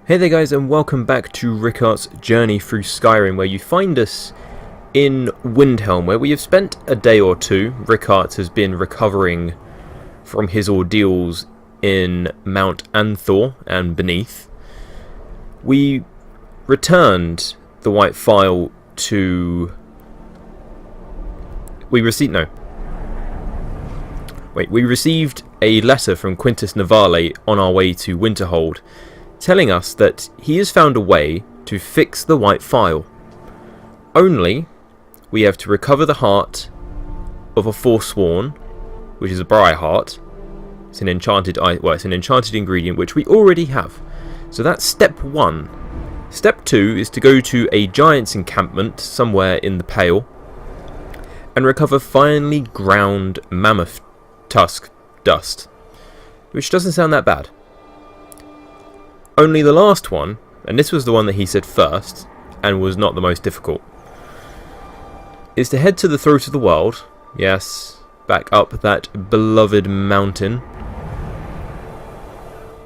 Hey there guys, and welcome back to Rickhart's journey through Skyrim, where you find us in Windhelm, where we have spent a day or two. Rickhart has been recovering from his ordeals in Mount Anthor and beneath. We returned the White Phial to... We received a letter from Quintus Navale on our way to Winterhold, telling us that he has found a way to fix the White Phial. Only, we have to recover the heart of a Forsworn, which is a Briar heart. It's an enchanted ingredient which we already have. So that's step 1. Step 2 is to go to a giant's encampment somewhere in the Pale and recover finely ground mammoth tusk dust, which doesn't sound that bad. Only the last one, and this was the one that he said first, and was not the most difficult, is to head to the throat of the world, yes, back up that beloved mountain,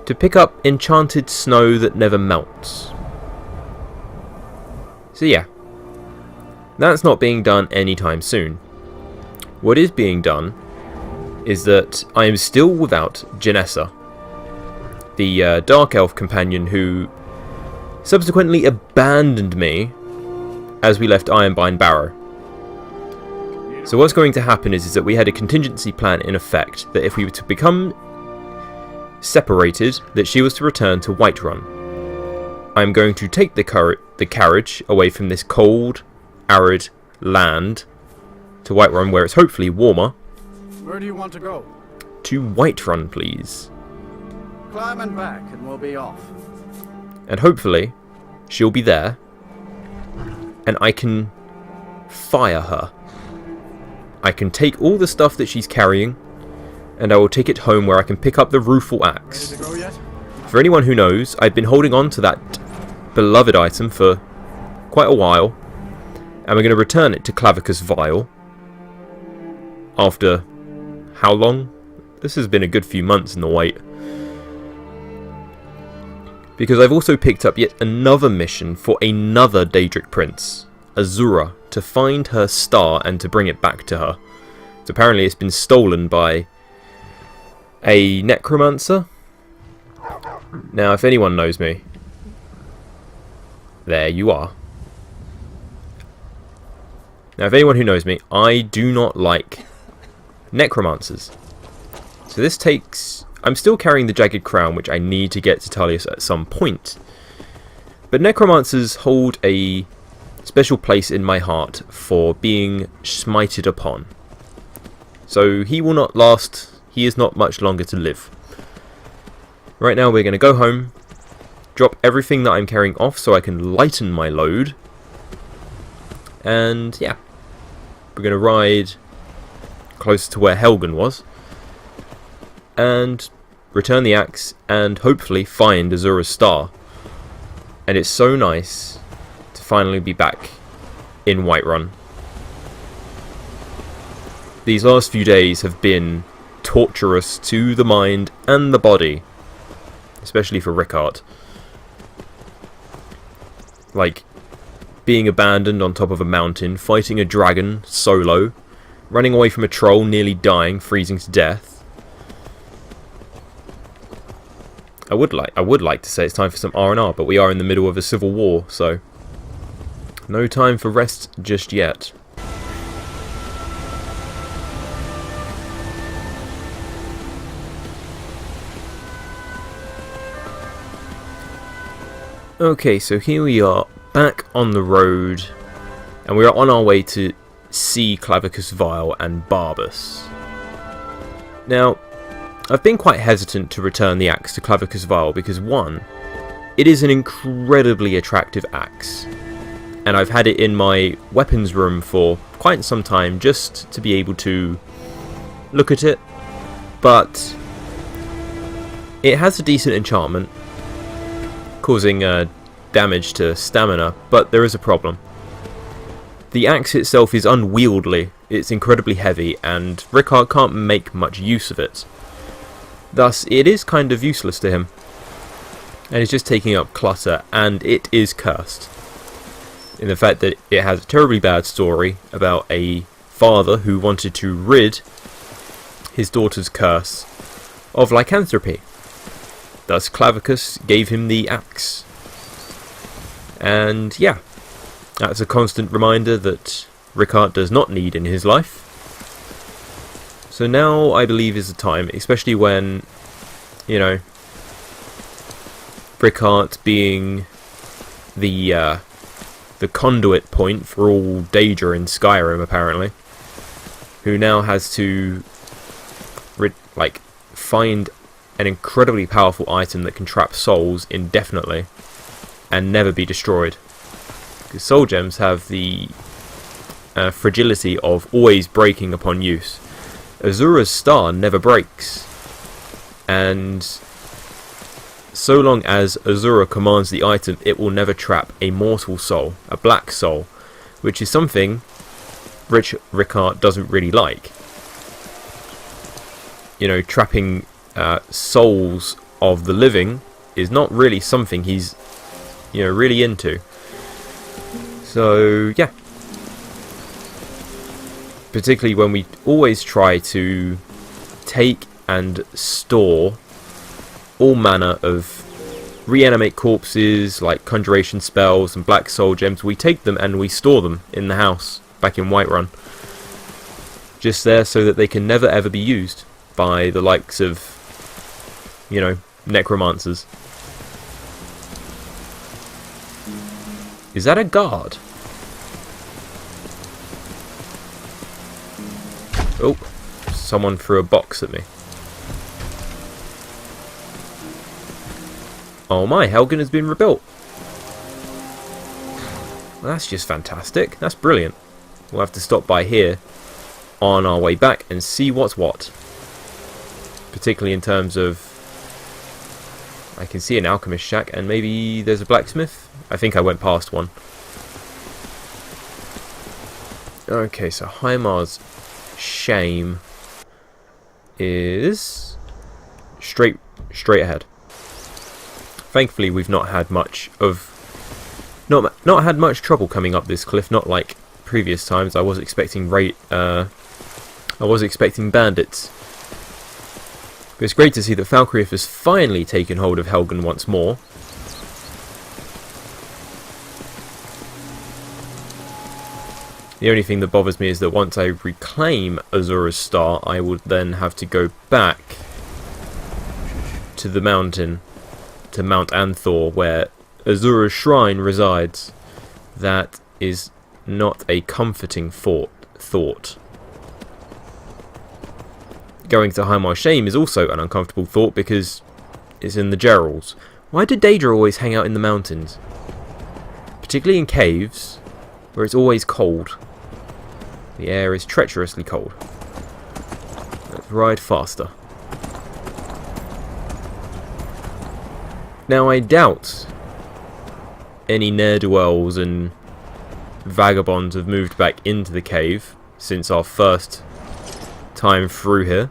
to pick up enchanted snow that never melts. So yeah, that's not being done anytime soon. What is being done is that I am still without Janessa, the Dark Elf companion who subsequently abandoned me as we left Ironbind Barrow. So what's going to happen is that we had a contingency plan in effect that if we were to become separated, that she was to return to Whiterun. I'm going to take the carriage away from this cold, arid land to Whiterun, where it's hopefully warmer. Where do you want to go? To Whiterun, please. Climb and back and we'll be off. And hopefully she'll be there and I can fire her. I can take all the stuff that she's carrying and I will take it home where I can pick up the rueful axe. Ready to go yet? For anyone who knows, I've been holding on to that beloved item for quite a while, and we're going to return it to Clavicus Vial after how long? This has been a good few months in the wait. Because I've also picked up yet another mission for another Daedric prince, Azura, to find her star and to bring it back to her. So apparently it's been stolen by a necromancer. Now, if anyone knows me, there you are. Now, if anyone who knows me, I do not like necromancers. So this takes... I'm still carrying the Jagged Crown, which I need to get to Tullius at some point. But necromancers hold a special place in my heart for being smited upon. So he will not last. He is not much longer to live. Right now we're going to go home, drop everything that I'm carrying off so I can lighten my load. And yeah, we're going to ride closer to where Helgen was. And return the axe and hopefully find Azura's star. And it's so nice to finally be back in Whiterun. These last few days have been torturous to the mind and the body, especially for Rickhart. Like being abandoned on top of a mountain, fighting a dragon solo, running away from a troll, nearly dying, freezing to death. I would like to say it's time for some R&R, but we are in the middle of a civil war, so no time for rest just yet. Okay, so here we are, back on the road, and we are on our way to see Clavicus Vial and Barbas. Now, I've been quite hesitant to return the axe to Clavicus Vial because, one, it is an incredibly attractive axe, and I've had it in my weapons room for quite some time just to be able to look at it, but it has a decent enchantment, causing damage to stamina, but there is a problem. The axe itself is unwieldy, it's incredibly heavy, and Rickhart can't make much use of it. Thus, it is kind of useless to him. And it's just taking up clutter, and it is cursed. In the fact that it has a terribly bad story about a father who wanted to rid his daughter's curse of lycanthropy. Thus Clavicus gave him the axe. And yeah, that's a constant reminder that Rickhart does not need in his life. So now I believe is the time, especially when, you know, Rickhart being the conduit point for all Daedra in Skyrim, apparently, who now has to find an incredibly powerful item that can trap souls indefinitely and never be destroyed. Because soul gems have the fragility of always breaking upon use. Azura's star never breaks, and so long as Azura commands the item, it will never trap a mortal soul, a black soul, which is something Rickhart doesn't really like. You know, trapping souls of the living is not really something he's, you know, really into. So yeah, particularly when we always try to take and store all manner of reanimate corpses like conjuration spells and black soul gems. We take them and we store them in the house back in Whiterun, just there so that they can never ever be used by the likes of, you know, necromancers. Is that a guard? Oh, someone threw a box at me. Oh my, Helgen has been rebuilt. Well, that's just fantastic. That's brilliant. We'll have to stop by here on our way back and see what's what. Particularly in terms of, I can see an alchemist shack and maybe there's a blacksmith. I think I went past one. Okay, so Heimar's shame is straight ahead. Thankfully, we've not had much trouble coming up this cliff. Not like previous times. I was expecting bandits. But it's great to see that Falkreath has finally taken hold of Helgen once more. The only thing that bothers me is that once I reclaim Azura's star, I would then have to go back to the mountain, to Mount Anthor, where Azura's shrine resides. That is not a comforting thought. Going to Heimar's shame is also an uncomfortable thought because it's in the Gerals. Why do Daedra always hang out in the mountains? Particularly in caves, where it's always cold. The air is treacherously cold. Let's ride faster. Now I doubt any ne'er-do-wells and vagabonds have moved back into the cave since our first time through here.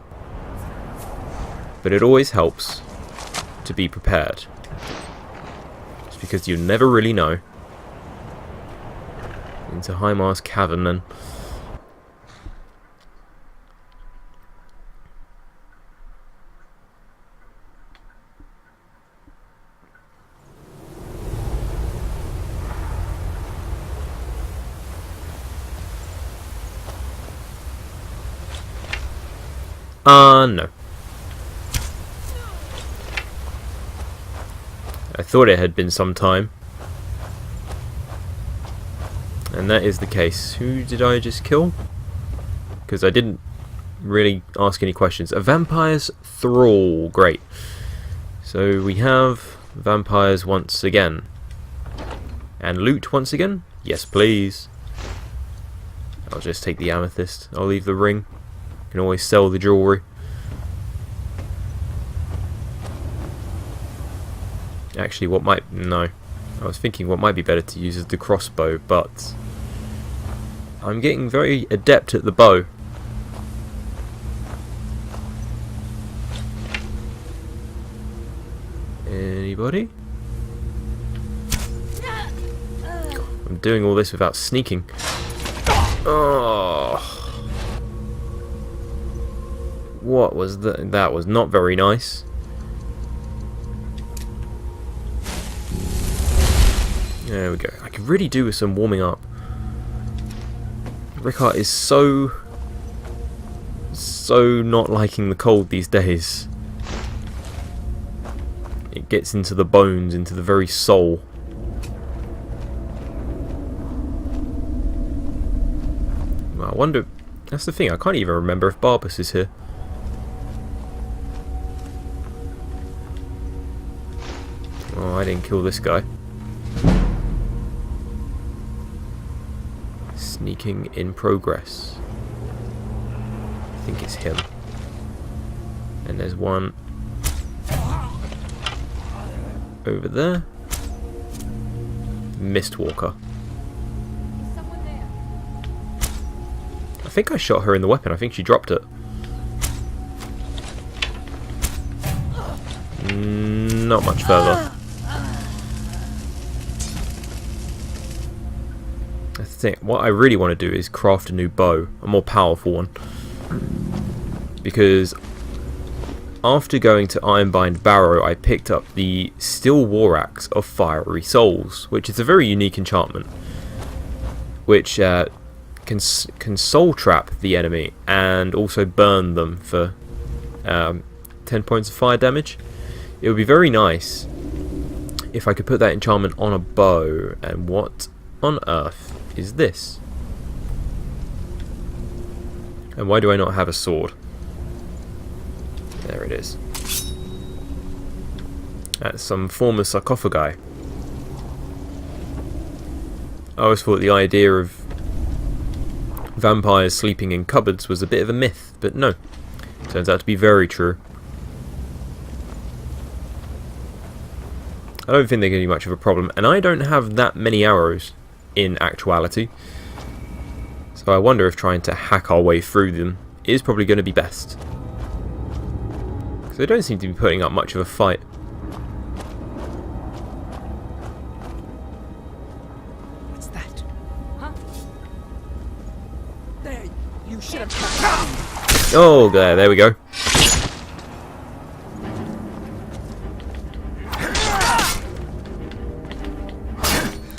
But it always helps to be prepared. Just because you never really know. Into Heimar's cavern then. No. I thought it had been some time. And that is the case. Who did I just kill? Because I didn't really ask any questions. A vampire's thrall. Great. So we have vampires once again. And loot once again? Yes, please. I'll just take the amethyst. I'll leave the ring. You can always sell the jewellery. Actually, no. I was thinking what might be better to use is the crossbow, but I'm getting very adept at the bow. Anybody? I'm doing all this without sneaking. Oh. What was that? That was not very nice. There we go. I could really do with some warming up. Rickhart is so not liking the cold these days. It gets into the bones, into the very soul. Well, I wonder... That's the thing, I can't even remember if Barbas is here. Oh, I didn't kill this guy. Sneaking in progress. I think it's him. And there's one over there. Mistwalker. I think I shot her in the weapon. I think she dropped it. Not much further. I think what I really want to do is craft a new bow, a more powerful one. Because after going to Ironbind Barrow, I picked up the Steel War Axe of Fiery Souls, which is a very unique enchantment, which can soul trap the enemy and also burn them for 10 points of fire damage. It would be very nice if I could put that enchantment on a bow. And what on earth is this? And why do I not have a sword? There it is. That's some former sarcophagi. I always thought the idea of vampires sleeping in cupboards was a bit of a myth, but no. Turns out to be very true. I don't think they're going to be much of a problem, and I don't have that many arrows in actuality. So I wonder if trying to hack our way through them is probably going to be best. Because they don't seem to be putting up much of a fight. What's that? Huh? There, you should have come down. Oh, there we go.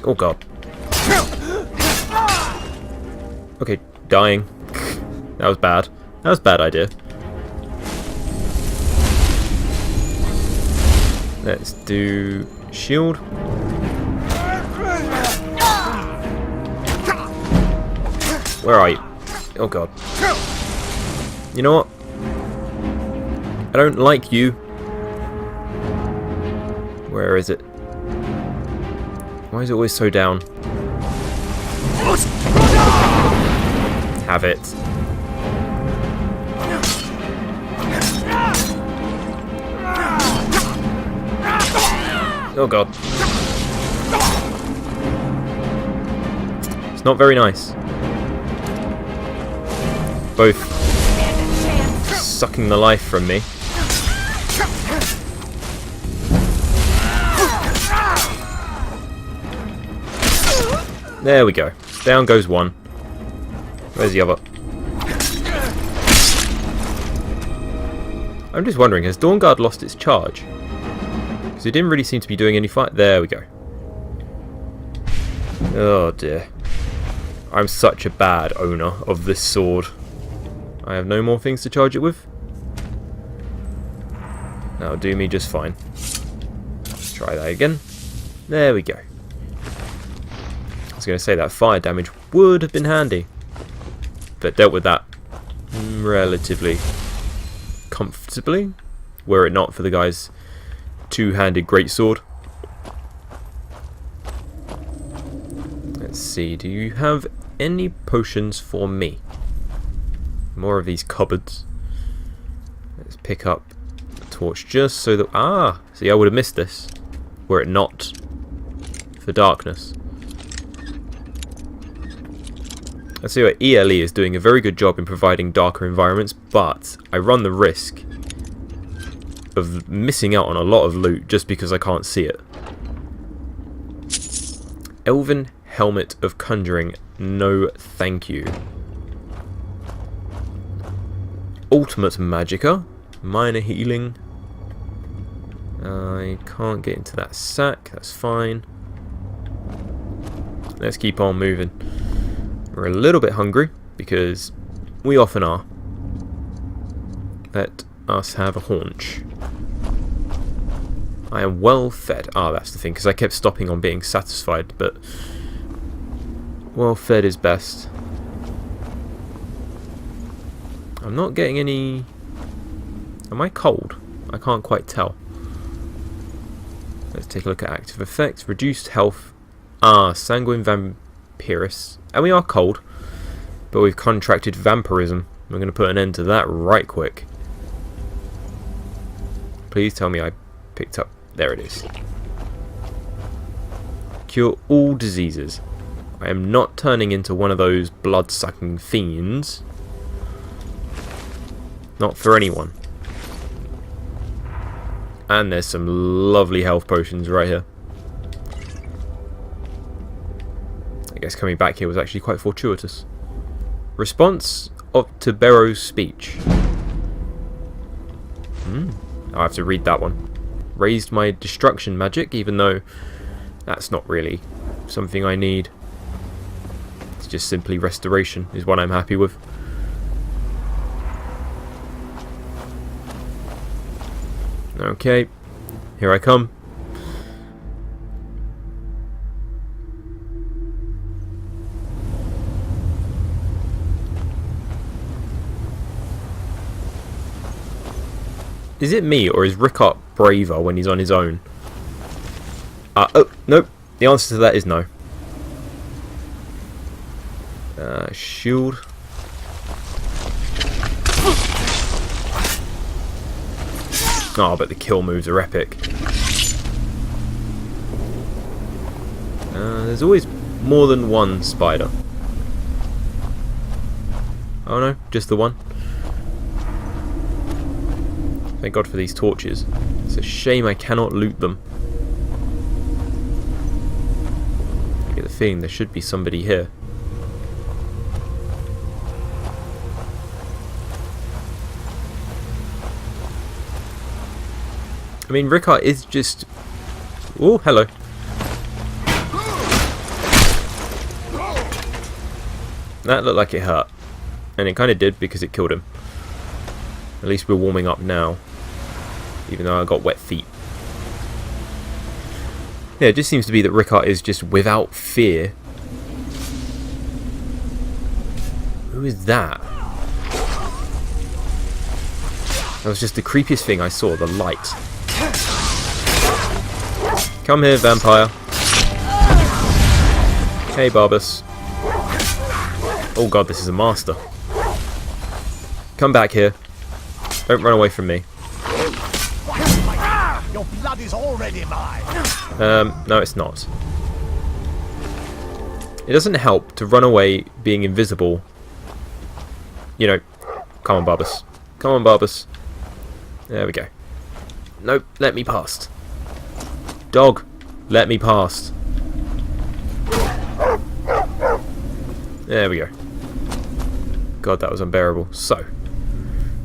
Oh god. Okay, dying. That was bad. That was a bad idea. Let's do shield. Where are you? Oh god. You know what? I don't like you. Where is it? Why is it always so down? Have it. Oh god. It's not very nice. Both sucking the life from me. There we go. Down goes one. Where's the other? I'm just wondering, has Dawnguard lost its charge? Because it didn't really seem to be doing any fight. There we go. Oh dear. I'm such a bad owner of this sword. I have no more things to charge it with. That'll do me just fine. Let's try that again. There we go. I was going to say that fire damage would have been handy, but dealt with that relatively comfortably, were it not for the guy's two-handed greatsword. Let's see, do you have any potions for me? More of these cupboards. Let's pick up a torch just so that... see, I would have missed this were it not for darkness. I see what ELE is doing a very good job in providing darker environments, but I run the risk of missing out on a lot of loot just because I can't see it. Elven Helmet of Conjuring. No, thank you. Ultimate Magicka. Minor Healing. I can't get into that sack. That's fine. Let's keep on moving. We're a little bit hungry, because we often are. Let us have a haunch. I am well fed. Ah, that's the thing, because I kept stopping on being satisfied, but well fed is best. I'm not getting any... Am I cold? I can't quite tell. Let's take a look at active effects. Reduced health. Ah, Sanguine Vampirus. And we are cold, but we've contracted vampirism. We're going to put an end to that right quick. Please tell me I picked up... There it is. Cure all diseases. I am not turning into one of those blood-sucking fiends. Not for anyone. And there's some lovely health potions right here. I guess coming back here was actually quite fortuitous. Response to Barrow's speech. I have to read that one. Raised my destruction magic, even though that's not really something I need. It's just simply restoration is what I'm happy with. Okay, here I come. Is it me, or is Rickhart braver when he's on his own? Oh, nope. The answer to that is no. Shield. Oh, but the kill moves are epic. There's always more than one spider. Oh no, just the one. Thank God for these torches. It's a shame I cannot loot them. I get the feeling there should be somebody here. I mean, Rickhart is just... Oh, hello. That looked like it hurt. And it kind of did, because it killed him. At least we're warming up now. Even though I got wet feet. Yeah, it just seems to be that Rickhart is just without fear. Who is that? That was just the creepiest thing I saw, the light. Come here, vampire. Hey, Barbus. Oh god, this is a master. Come back here. Don't run away from me. Your blood is already mine. No, it's not. It doesn't help to run away being invisible. You know, come on, Barbus. Come on, Barbus. There we go. Nope, let me past. Dog, let me past. There we go. God, that was unbearable. So,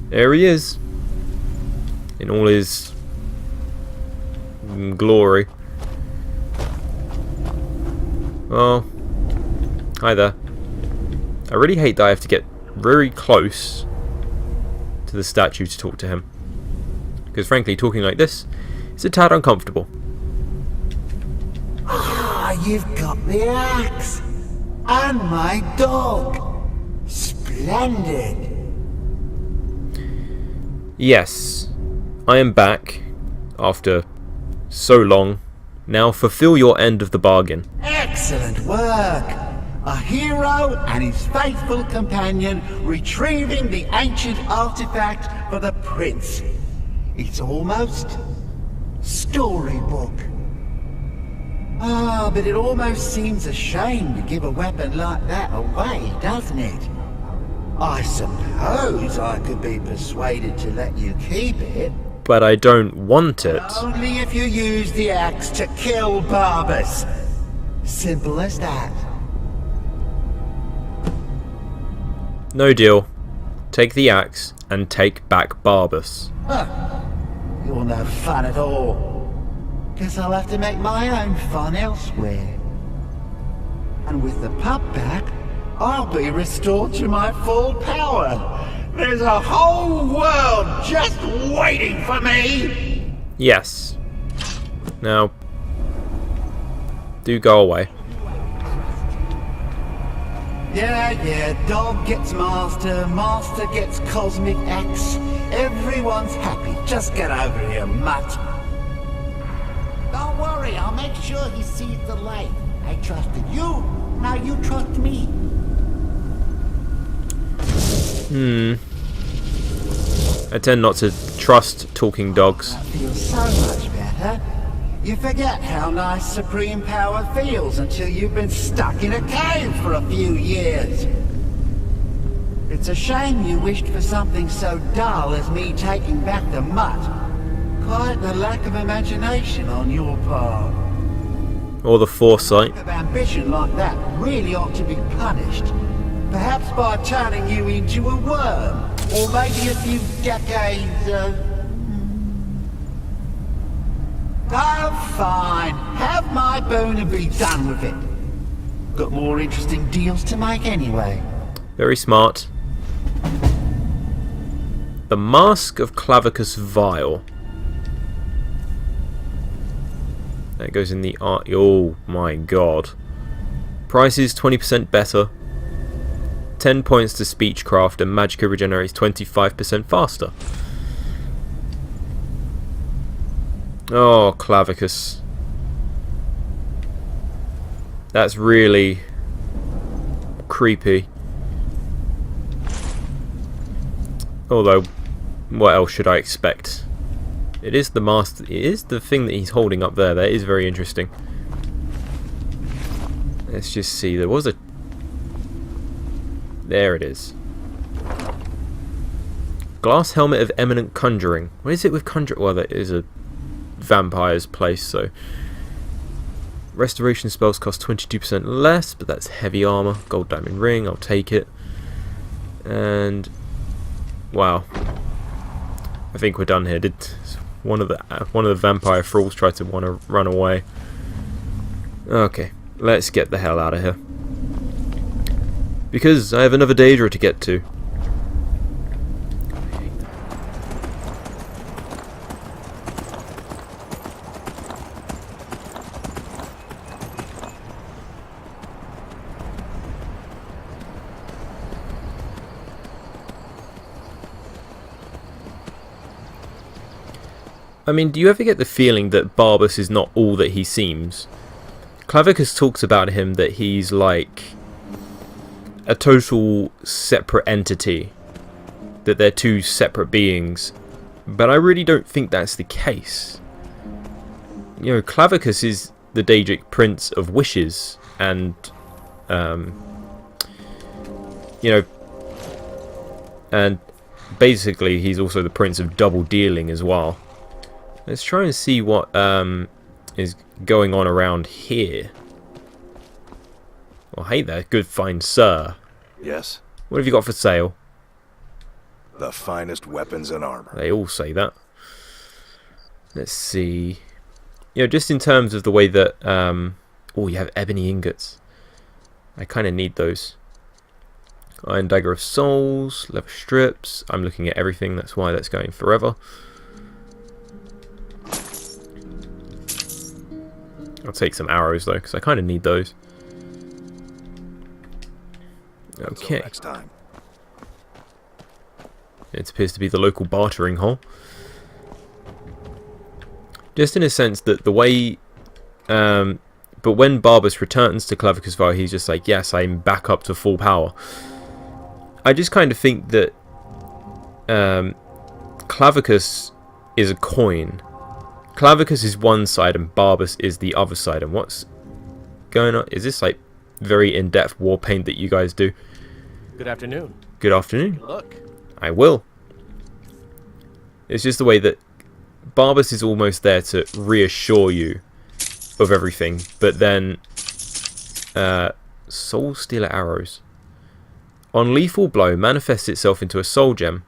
there he is. In all his glory. Well, hi there. I really hate that I have to get very close to the statue to talk to him. Because frankly, talking like this is a tad uncomfortable. Ah, you've got the axe. And my dog. Splendid. Yes, I am back after so long. Now fulfill your end of the bargain. Excellent work. A hero and his faithful companion retrieving the ancient artifact for the prince. It's almost storybook. Ah, but it almost seems a shame to give a weapon like that away, doesn't it? I suppose I could be persuaded to let you keep it. But I don't want it. Only if you use the axe to kill Barbus. Simple as that. No deal. Take the axe and take back Barbas. You're no fun at all. Guess I'll have to make my own fun elsewhere. And with the pup back, I'll be restored to my full power. There's a whole world just waiting for me! Yes. Now, do go away. Yeah, dog gets master, master gets cosmic axe. Everyone's happy. Just get over here, mutt. Don't worry, I'll make sure he sees the light. I trusted you, now you trust me. I tend not to trust talking dogs. That feels so much better. You forget how nice supreme power feels until you've been stuck in a cave for a few years. It's a shame you wished for something so dull as me taking back the mutt. Quite the lack of imagination on your part. Or the foresight. Of ambition like that really ought to be punished. Perhaps by turning you into a worm, or maybe a few decades of... Oh, fine. Have my boon and be done with it. Got more interesting deals to make anyway. Very smart. The Mask of Clavicus Vile. That goes in the art. Oh my god. Price is 20% better. 10 points to Speechcraft, and Magicka regenerates 25% faster. Oh, Clavicus. That's really creepy. Although, what else should I expect? It is the master. It is the thing that he's holding up there. That is very interesting. Let's just see. There was a... There it is. Glass Helmet of Eminent Conjuring. What is it with conjuring? Well, that is a vampire's place, so... Restoration spells cost 22% less, but that's heavy armor. Gold Diamond Ring, I'll take it. And... Wow. I think we're done here. Did one of the vampire thralls try to want to run away? Okay, let's get the hell out of here. Because I have another Daedra to get to. I mean, do you ever get the feeling that Barbas is not all that he seems? Clavicus talks about him that he's like a total separate entity, that they're two separate beings, but I really don't think that's the case. You know, Clavicus is the Daedric Prince of Wishes, and you know, and basically he's also the Prince of Double Dealing as well. Let's try and see what is going on around here. Well, hey there, good fine sir. Yes? What have you got for sale? The finest weapons and armor. They all say that. Let's see. You know, just in terms of the way that... oh, you have ebony ingots. I kind of need those. Iron Dagger of Souls, leather strips. I'm looking at everything, that's why that's going forever. I'll take some arrows though, because I kind of need those. Okay. Next time. It appears to be the local bartering hall. Just in a sense that the way... but when Barbas returns to Clavicus Vile, he's just like, yes, I'm back up to full power. I just kind of think that Clavicus is a coin. Clavicus is one side and Barbas is the other side. And what's going on? Is this like very in-depth war paint that you guys do? Good afternoon. Good afternoon. Look. I will. It's just the way that Barbas is almost there to reassure you of everything, but then Soul Stealer arrows. On lethal blow, manifests itself into a soul gem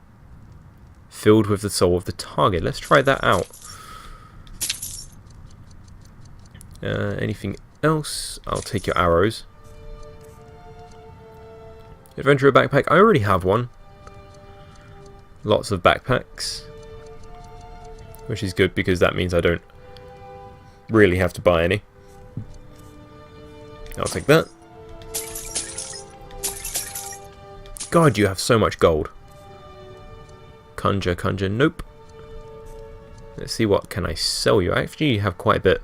filled with the soul of the target. Let's try that out. Anything else? I'll take your arrows. Adventurer backpack. I already have one. Lots of backpacks, which is good because that means I don't really have to buy any. I'll take that. God, you have so much gold. Conjure, conjure, nope. Let's see, what can I sell you? Actually, you have quite a bit.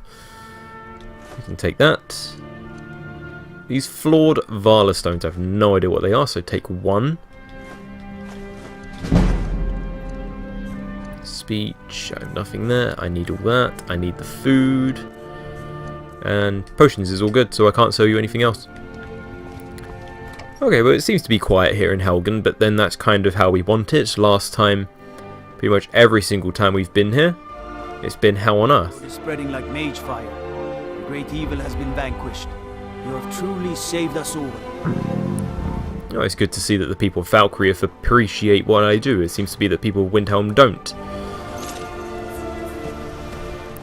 You can take that. These flawed Vala stones, I have no idea what they are, so take one. Speech, I have nothing there. I need all that. I need the food. And potions is all good, so I can't sell you anything else. Okay, well, it seems to be quiet here in Helgen, but then that's kind of how we want it. Last time, pretty much every single time we've been here, it's been hell on earth. It's spreading like mage fire. The great evil has been vanquished. You have truly saved us all. Oh, it's good to see that the people of Valkyrie appreciate what I do. It seems to be that people of Windhelm don't.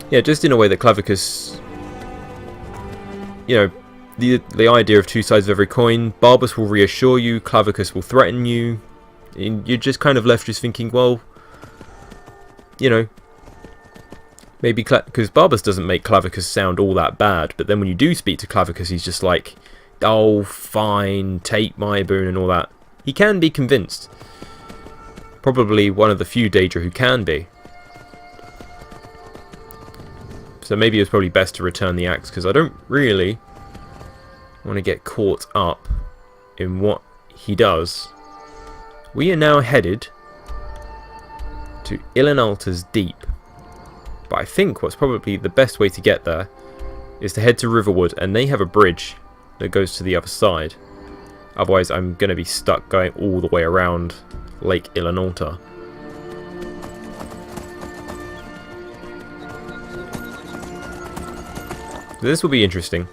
Yeah, just in a way that Clavicus, you know, the idea of two sides of every coin. Barbas will reassure you, Clavicus will threaten you, and you're just kind of left just thinking, well, you know, maybe because Barbas doesn't make Clavicus sound all that bad, but then when you do speak to Clavicus, he's just like, oh, fine, take my boon and all that. He can be convinced. Probably one of the few Daedra who can be. So maybe it's probably best to return the axe, because I don't really want to get caught up in what he does. We are now headed to Ilinalta's Deep. But I think what's probably the best way to get there is to head to Riverwood, and they have a bridge that goes to the other side. Otherwise I'm going to be stuck going all the way around Lake Ilinalta. So this will be interesting.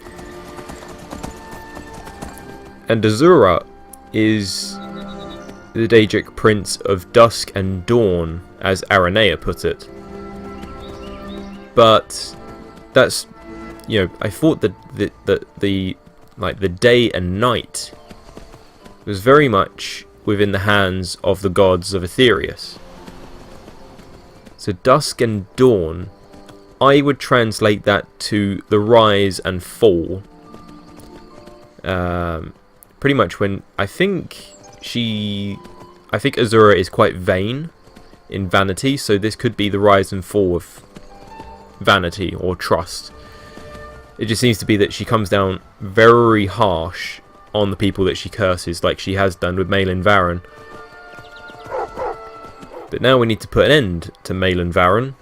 And Azura is the Daedric Prince of Dusk and Dawn, as Aranea put it. But that's, you know, I thought that the day and night was very much within the hands of the gods of Aetherius. So Dusk and Dawn, I would translate that to the rise and fall. Pretty much when I think Azura is quite vain in vanity, so this could be the rise and fall of vanity or trust. It just seems to be that she comes down very harsh on the people that she curses, like she has done with Malin Varen. But now we need to put an end to Malin Varen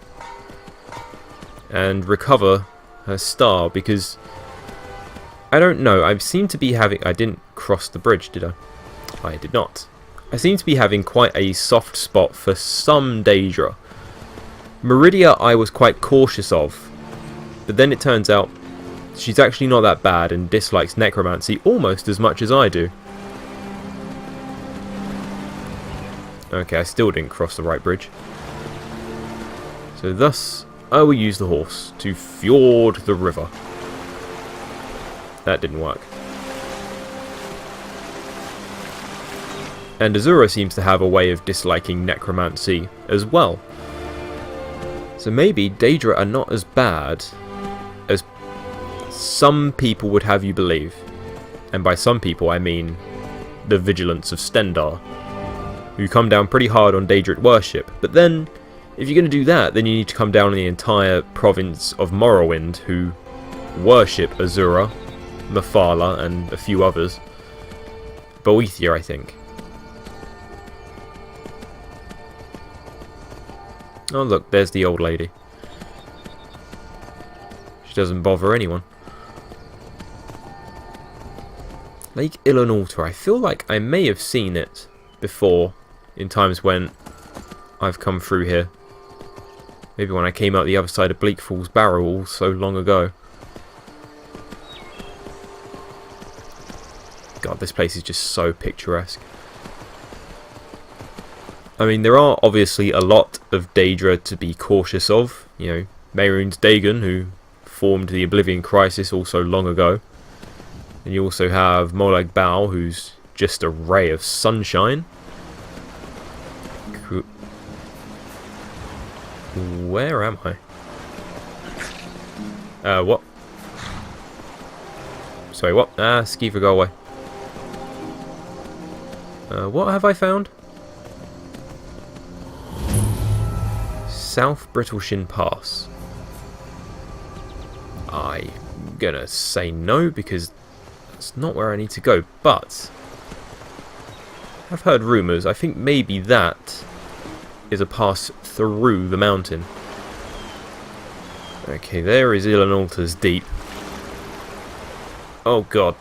and recover her star, because I don't know, I seem to be having... I didn't cross the bridge, did I? I did not. I seem to be having quite a soft spot for some Daedra. Meridia I was quite cautious of, but then it turns out she's actually not that bad and dislikes necromancy almost as much as I do. Okay, I still didn't cross the right bridge. So thus, I will use the horse to fjord the river. That didn't work. And Azura seems to have a way of disliking necromancy as well. So maybe Daedra are not as bad as some people would have you believe. And by some people I mean the Vigilants of Stendar, who come down pretty hard on Daedric worship. But then, if you're going to do that, then you need to come down on the entire province of Morrowind, who worship Azura, Mephala, and a few others. Boethia, I think. Oh look, there's the old lady. She doesn't bother anyone. Lake Ilinalta, I feel like I may have seen it before, in times when I've come through here. Maybe when I came out the other side of Bleak Falls Barrow all so long ago. God, this place is just so picturesque. I mean, there are obviously a lot of Daedra to be cautious of. You know, Mehrunes Dagon, who formed the Oblivion Crisis also long ago. And you also have Molag Bal, who's just a ray of sunshine. Where am I? What? Sorry, what? Ah, Skeever, go away. What have I found? South Brittleshin Pass. I'm gonna say no, because that's not where I need to go, but I've heard rumours. I think maybe that is a pass through the mountain. Okay, there is Ilanalta's Deep. Oh god,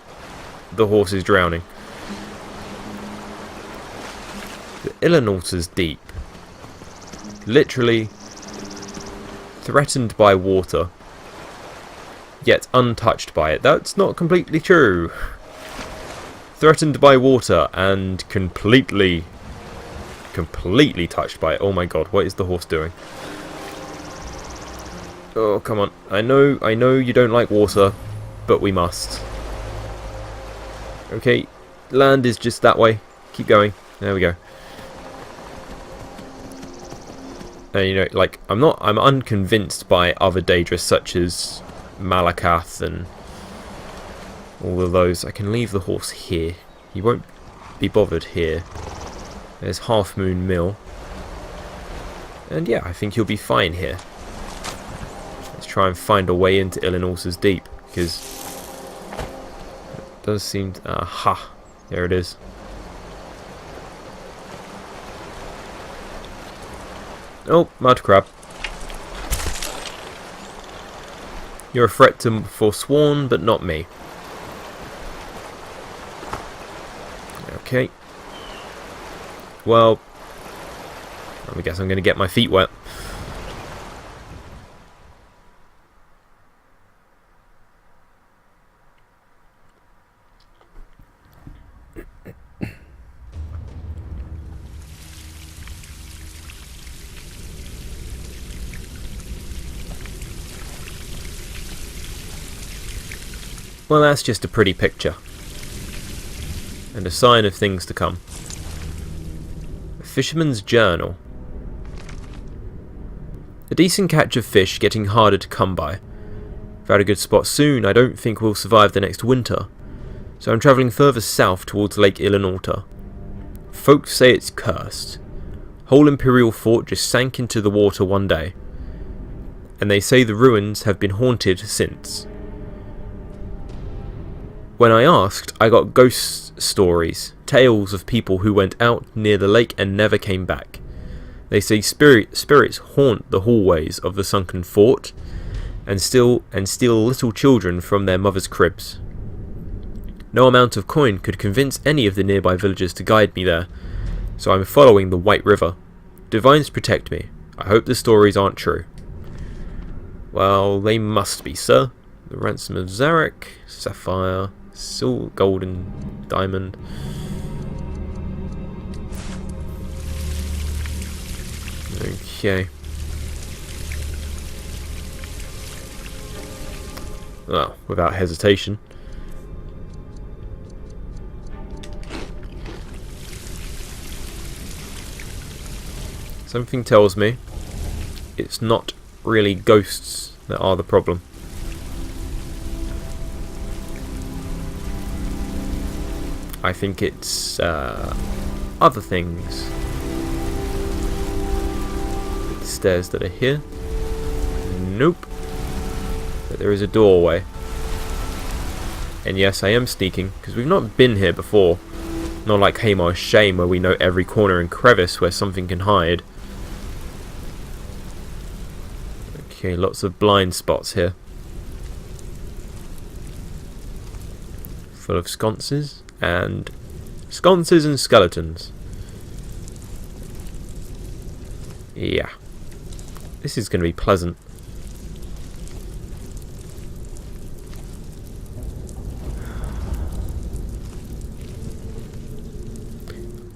the horse is drowning. The Ilanalta's Deep. Literally threatened by water, yet untouched by it. That's not completely true. Threatened by water and completely touched by it. Oh my god, what is the horse doing? Oh, come on. I know you don't like water, but we must. Okay, land is just that way. Keep going. There we go. And, you know, like, I'm unconvinced by other Daedras such as Malakath and all of those. I can leave the horse here. He won't be bothered here. There's Half Moon Mill. And yeah, I think he'll be fine here. Let's try and find a way into Ilanalta's Deep, because it does seem to... aha! There it is. Oh, mud crab. You're a threat to Forsworn, but not me. Okay. Well, I guess I'm going to get my feet wet. Well, that's just a pretty picture. And a sign of things to come. A fisherman's journal. A decent catch of fish getting harder to come by. Without a good spot soon, I don't think we'll survive the next winter. So I'm travelling further south towards Lake Ilanalta. Folks say it's cursed. Whole Imperial fort just sank into the water one day. And they say the ruins have been haunted since. When I asked, I got ghost stories, tales of people who went out near the lake and never came back. They say spirits haunt the hallways of the sunken fort and steal little children from their mothers' cribs. No amount of coin could convince any of the nearby villagers to guide me there, so I'm following the White River. Divines protect me. I hope the stories aren't true. Well, they must be, sir. The Ransom of Zarek, Sapphire, Gold and Diamond. Okay. Well, without hesitation. Something tells me it's not really ghosts that are the problem. I think it's other things. The stairs that are here. Nope. But there is a doorway. And yes, I am sneaking, because we've not been here before. Not like Hamar's Shame, where we know every corner and crevice where something can hide. Okay, lots of blind spots here. Full of sconces and skeletons. Yeah. This is going to be pleasant.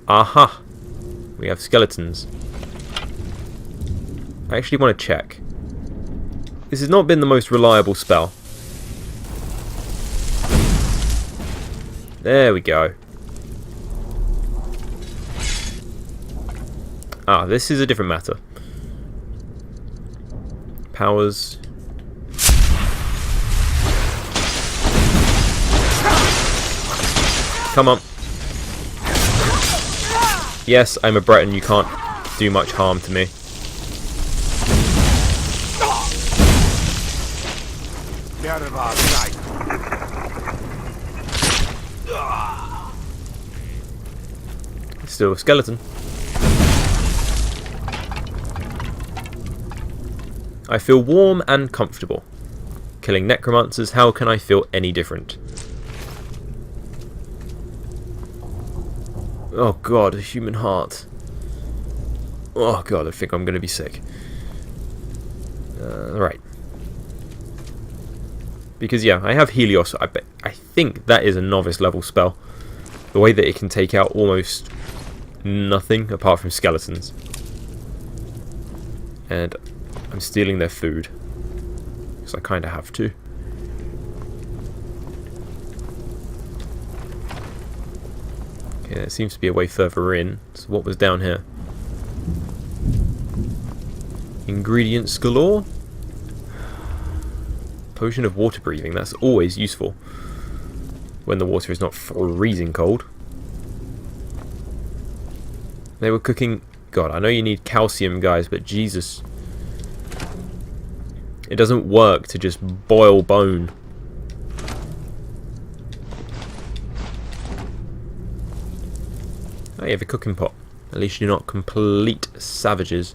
Aha! We have skeletons. I actually want to check. This has not been the most reliable spell. There we go. Ah, this is a different matter. Powers. Come on. Yes, I'm a Breton. You can't do much harm to me. Get out of our sight. Still a skeleton. I feel warm and comfortable. Killing necromancers, how can I feel any different? Oh god, a human heart. Oh god, I think I'm going to be sick. Right. Because yeah, I have Helios. I think that is a novice level spell. The way that it can take out almost nothing apart from skeletons. And I'm stealing their food. Because I kind of have to. Okay, there seems to be a way further in. So what was down here? Ingredients galore? Potion of water breathing. That's always useful. When the water is not freezing cold. They were cooking... God, I know you need calcium, guys, but Jesus. It doesn't work to just boil bone. Oh, you have a cooking pot. At least you're not complete savages.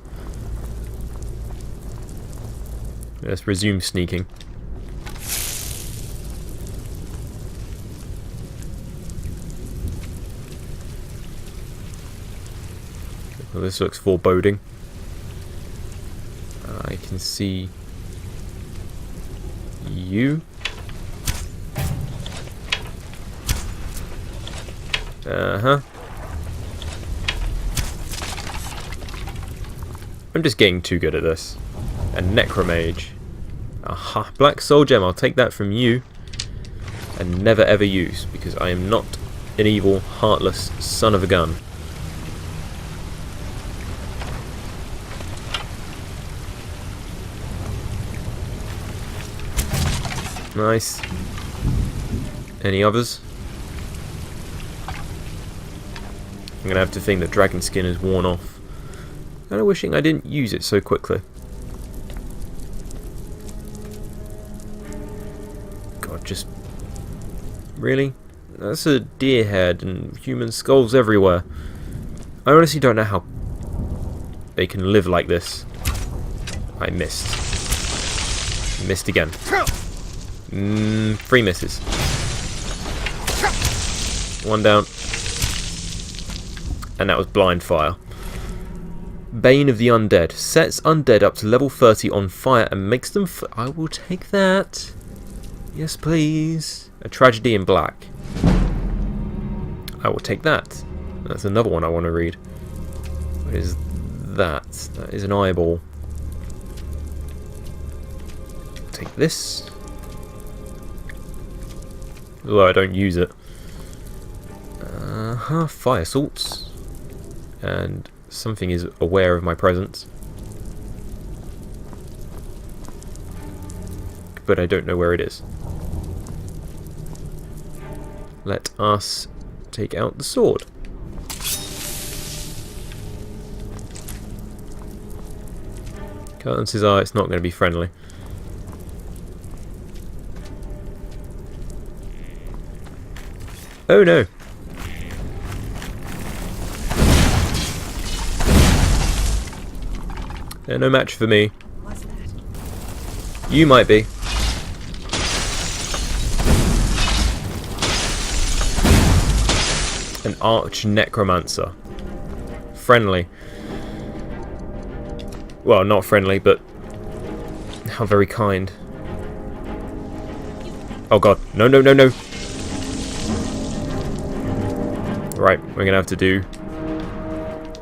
Let's resume sneaking. Well, this looks foreboding. I can see you. Uh-huh. I'm just getting too good at this. A necromage. Aha, black soul gem. I'll take that from you. And never ever use, because I am not an evil, heartless son of a gun. Nice. Any others? I'm gonna have to think that dragon skin is worn off. Kinda wishing I didn't use it so quickly. God, just... Really? That's a deer head and human skulls everywhere. I honestly don't know how they can live like this. I missed. Missed again. 3 misses. 1 down. And that was blind fire. Bane of the Undead. Sets undead up to level 30 on fire and makes them... I will take that. Yes, please. A tragedy in black. I will take that. That's another one I want to read. What is that? That is an eyeball. Take this. Although I don't use it. Fire salts. And something is aware of my presence. But I don't know where it is. Let us take out the sword. Chances are it's not going to be friendly. Oh no! They're no match for me. What's that? You might be. An arch necromancer. Friendly. Well, not friendly, but how very kind. Oh god, no, no, no, no! Right, we're gonna have to do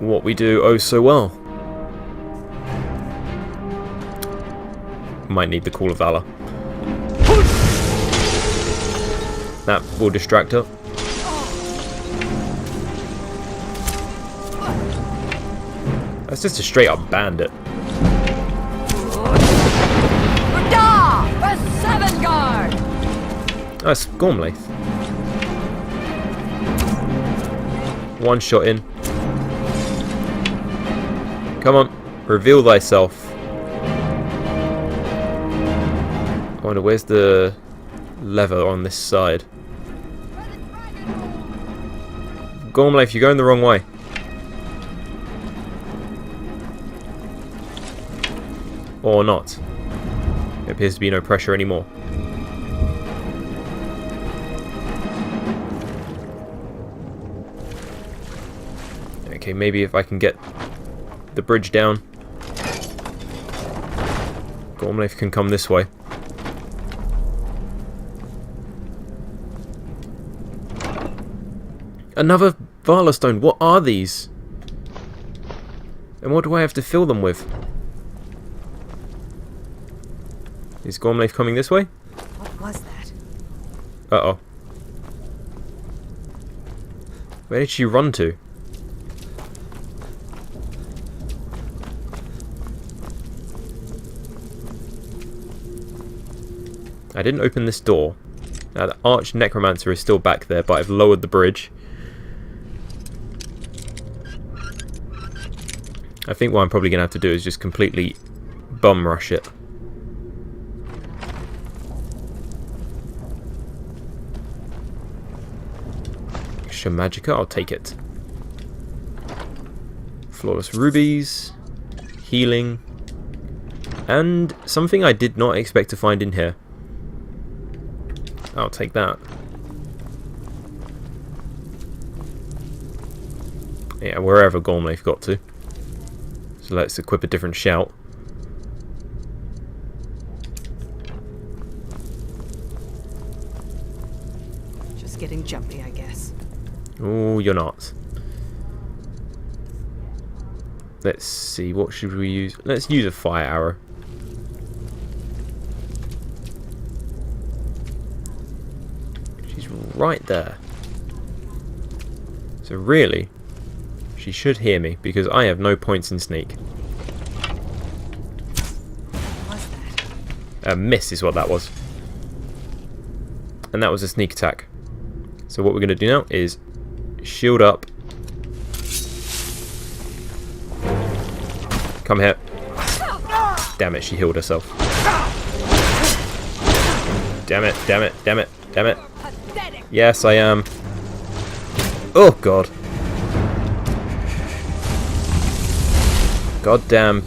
what we do oh so well. Might need the Call of Valor. That will distract her. That's just a straight up bandit. That's Gormlaith. One shot in. Come on, reveal thyself. I wonder where's the lever on this side. Gormlaith, you're going the wrong way. Or not. There appears to be no pressure anymore. Okay, maybe if I can get the bridge down. Gormlaith can come this way. Another Valor Stone. What are these? And what do I have to fill them with? Is Gormlaith coming this way? What was that? Uh-oh. Where did she run to? I didn't open this door. Now the Arch Necromancer is still back there, but I've lowered the bridge. I think what I'm probably going to have to do is just completely bum rush it. Extra Magicka, I'll take it. Flawless Rubies. Healing. And something I did not expect to find in here. I'll take that. Yeah, wherever Gormlaith got to. So let's equip a different shout. Just getting jumpy, I guess. Oh, you're not. Let's see, what should we use? Let's use a fire arrow. She's right there. So really, she should hear me because I have no points in sneak. What was that? A miss is what that was. And that was a sneak attack. So what we're going to do now is shield up. Come here. Damn it, she healed herself. Damn it, damn it, damn it, damn it. Yes, I am. Oh, God. Goddamn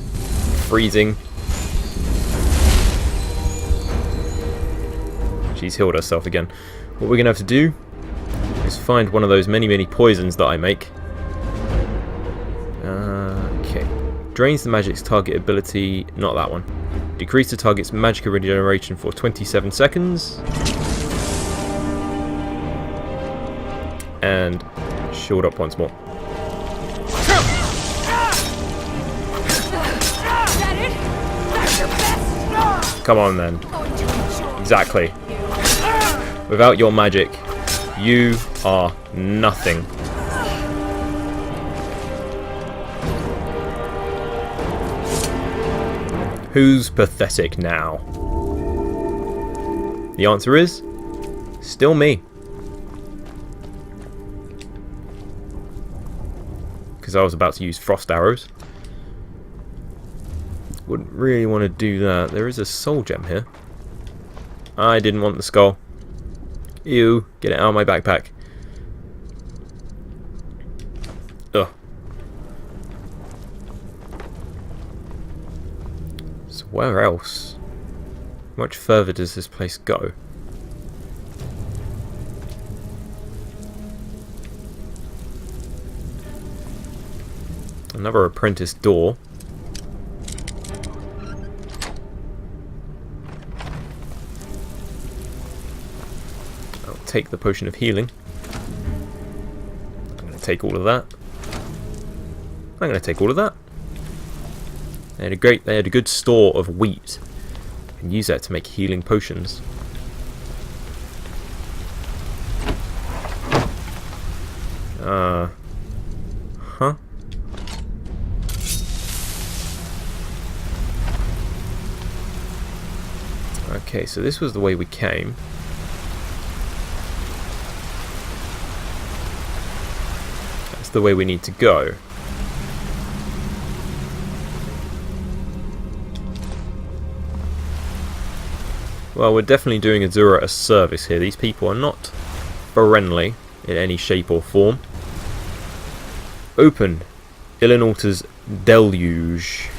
freezing. She's healed herself again. What we're going to have to do is find one of those many poisons that I make. Okay. Drains the magic's target ability. Not that one. Decrease the target's magic regeneration for 27 seconds. And shield up once more. Come on then. Exactly. Without your magic, you are nothing. Who's pathetic now? The answer is still me. Because I was about to use frost arrows. Wouldn't really want to do that. There is a soul gem here. I didn't want the skull. Ew, get it out of my backpack. Ugh. So where else? How much further does this place go? Another apprentice door. I'll take the potion of healing. I'm going to take all of that. I'm going to take all of that. They had a good store of wheat. And use that to make healing potions. Huh? Okay, so this was the way we came. That's the way we need to go. Well, we're definitely doing Azura a service here. These people are not friendly in any shape or form. Open Ilinalta's Deluge.